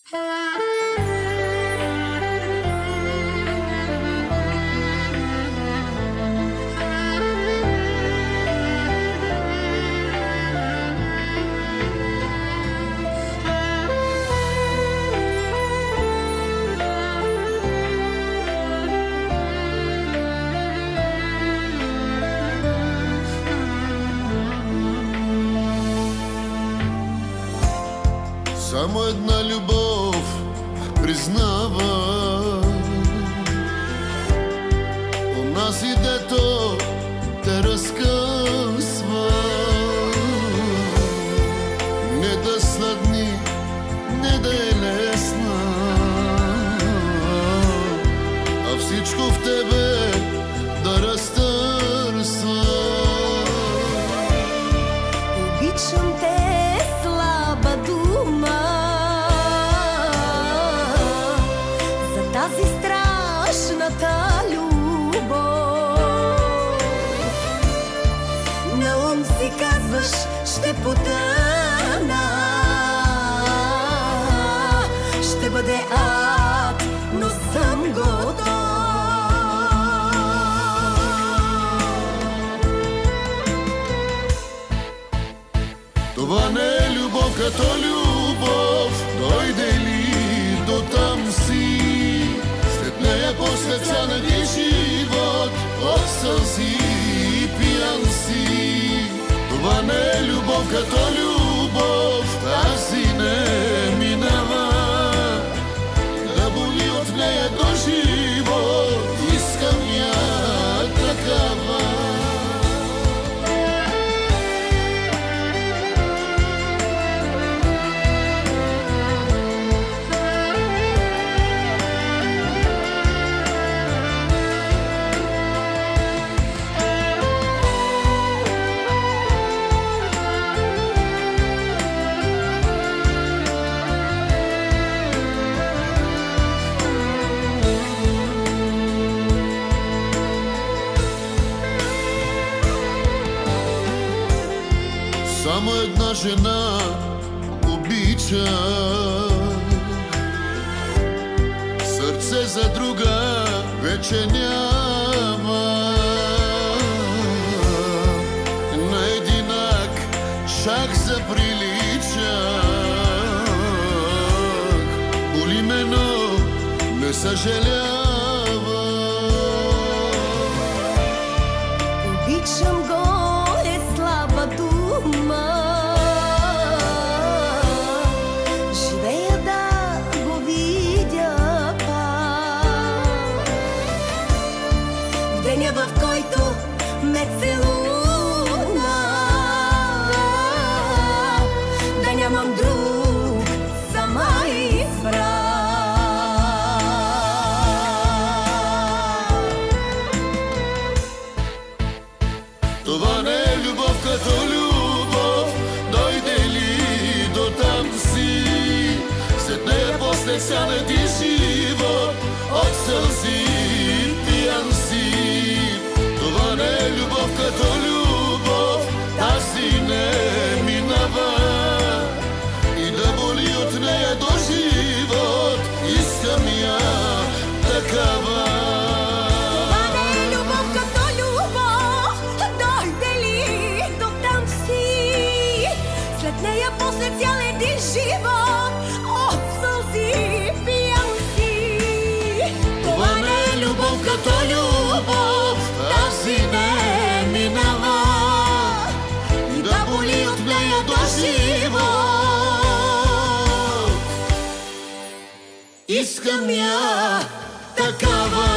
Само една любов признава у нас и дето те разкъсва. Не да сладни, не да е лесна, а всичко в тебе да разтърсва. Обичам те, слаба дума, за тази страшната любов. На ум си казваш, ще потъна, ще бъде ад, но съм готов. Това не е любов като любов, дойде ли до там си. След нея после цяна ти живот, от сълзи пиян си. Това не е любов като любов, тази не минава. Да боли от нея до живот, искам я такава. Само една жена обича, сърце за друга вече няма. На единак шах заприличах, боли ме, но не съжалява. Обичам го, е слаба дума, живея да го видя пак. В деня, в който ме целуна, да нямам друг, сама избрах. Това не е любов като любов, дойде ли до там си. След нея после сяна ти живот, от сълзи пиян си. Това не е любов като любов, тази не минава. И да боли от нея до живот, искам я такава. След нея после цял един живот, от сълзи пиян си. Това не е любов като любов, тази не минава. И да боли от нея до живот, искам я такава.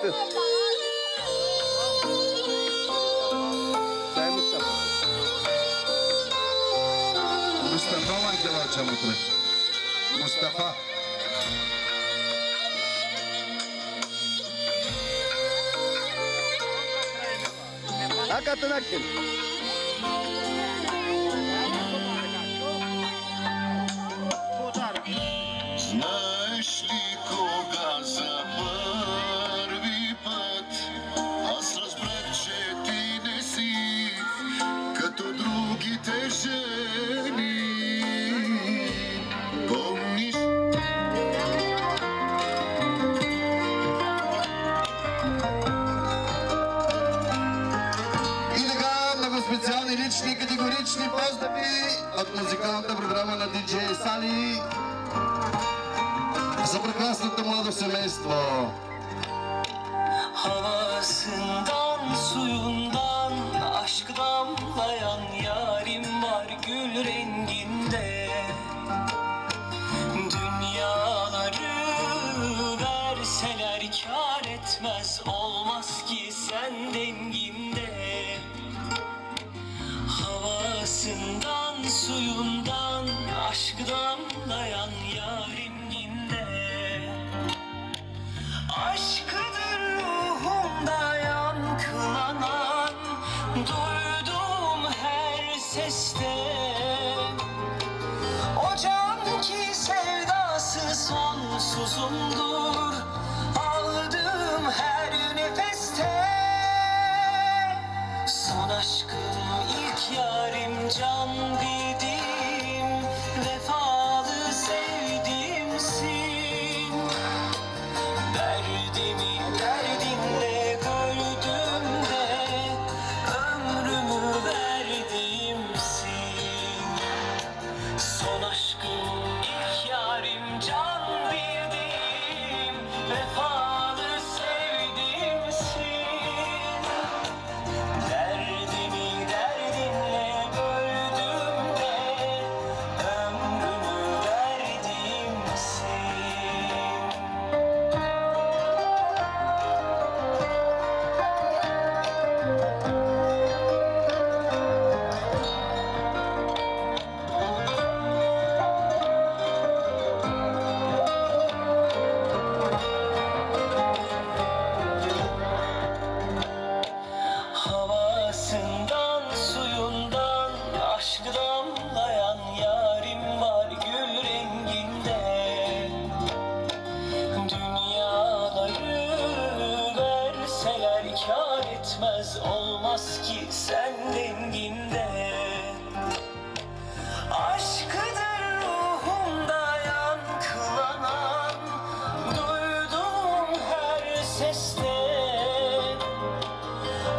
Metin. Sayın Mustafa. Mustafa Vankevar Çamutlu. Mustafa. Hakikaten hakim. Знаеш ли кога за първи път аз разбрах, че ти не си като другите жени? Помниш? И така, много специални лични категорични поздрави от музикалната програма на диджей Сали за прекрасното младо семейство. Havasından, suyundan, aşk damlayan yarim var gül renginde. Dünyaları verseler kâr etmez, olmaz ki sen denginde. Havasından, suyundan, aşk damlayan yarim dinde. Aşkıdır ruhumda yankılanan, duyduğum her seste. O can ki sevdası sonsuzumdur, aldığım her nefeste. Son aşkım, ilk yarim, can bildiğim, vefalı sevdiğimsin. Derdimi derdinle gördüğümde ömrümü verdiğimsin. Son aşkım, ilk yarim, can bildiğim, vefalı sevdiğimsin. Derdimi derdinle gördüğümde ömrümü verdiğimsin. Havasından, suyundan, aşk damlayan yarim var gül renginde. Dünyaları verseler kâr etmez, olmaz ki sen denginde. Aşkıdır ruhumda yankılanan, duyduğum her seste.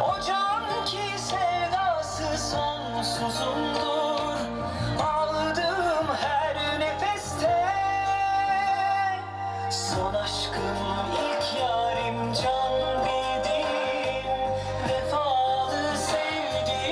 O can ki sevdası sonsuzumdur, aldığım her nefeste. Son aşkım, ilk yarim, can bildiğim, vefalı sevdiğim.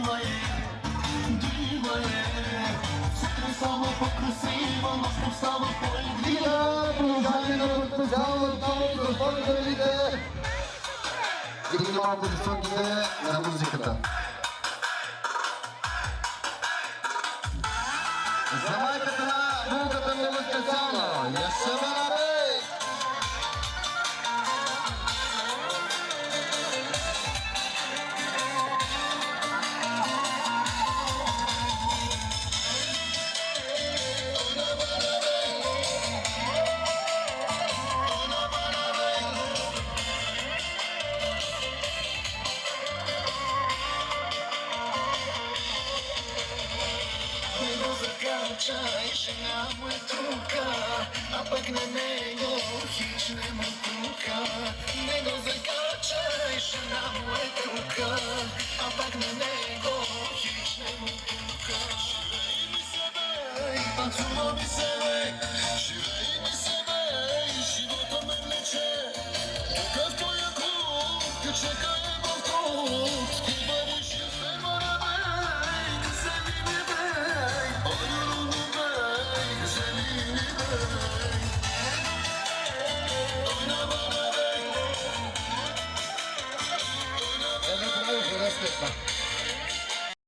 моє, ді моє. Сутри само покрасиво, наш постава поїдіє. Віта, продовжаємо на спеціал отново до спортовите. Дигни малко високите на музиката. За майката на булката много специално. Я се върнабе! Закачаєш на метрука, а пак на него хіч не мотрука. Него закачаєш на метрука, а пак на него хіч не мотрука. Живей ми себе, танцювай ми себе, живей ми себе, живота ме влече. Нека в твоя кров, те чекаємо в тут, ти бъдеш щастлива на мен, не вземи ме бей. Една хубава, respecta.